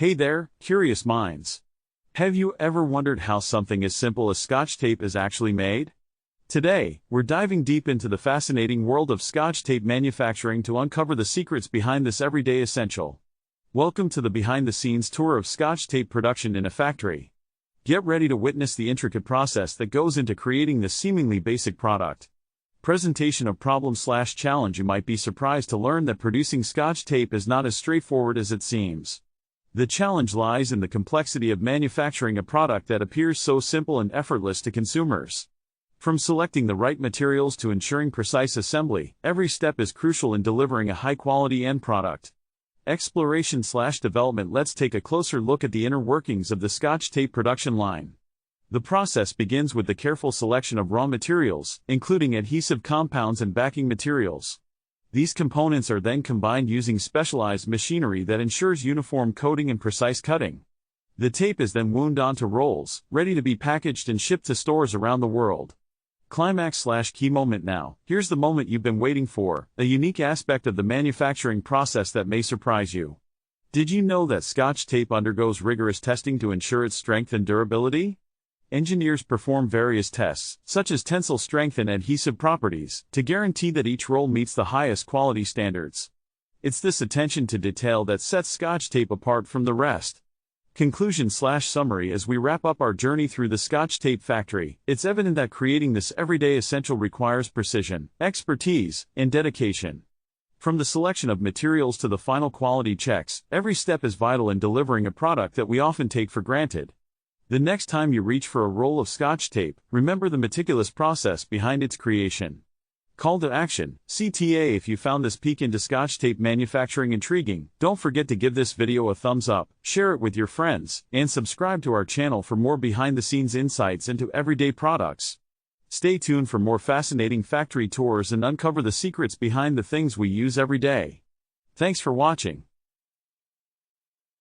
Hey there, curious minds. Have you ever wondered how something as simple as Scotch tape is actually made? Today, we're diving deep into the fascinating world of Scotch tape manufacturing to uncover the secrets behind this everyday essential. Welcome to the behind-the-scenes tour of Scotch tape production in a factory. Get ready to witness the intricate process that goes into creating this seemingly basic product. Presentation of problem/challenge. You might be surprised to learn that producing Scotch tape is not as straightforward as it seems. The challenge lies in the complexity of manufacturing a product that appears so simple and effortless to consumers. From selecting the right materials to ensuring precise assembly, every step is crucial in delivering a high-quality end product. Exploration/development. Let's take a closer look at the inner workings of the Scotch tape production line. The process begins with the careful selection of raw materials, including adhesive compounds and backing materials. These components are then combined using specialized machinery that ensures uniform coating and precise cutting. The tape is then wound onto rolls, ready to be packaged and shipped to stores around the world. Climax/key moment. Now, here's the moment you've been waiting for, a unique aspect of the manufacturing process that may surprise you. Did you know that Scotch tape undergoes rigorous testing to ensure its strength and durability? Engineers perform various tests, such as tensile strength and adhesive properties, to guarantee that each roll meets the highest quality standards. It's this attention to detail that sets Scotch tape apart from the rest. Conclusion/summary. As we wrap up our journey through the Scotch tape factory, it's evident that creating this everyday essential requires precision, expertise, and dedication. From the selection of materials to the final quality checks, every step is vital in delivering a product that we often take for granted. The next time you reach for a roll of Scotch tape, remember the meticulous process behind its creation. Call to action, CTA. If you found this peek into Scotch tape manufacturing intriguing, don't forget to give this video a thumbs up, share it with your friends, and subscribe to our channel for more behind-the-scenes insights into everyday products. Stay tuned for more fascinating factory tours and uncover the secrets behind the things we use every day. Thanks for watching.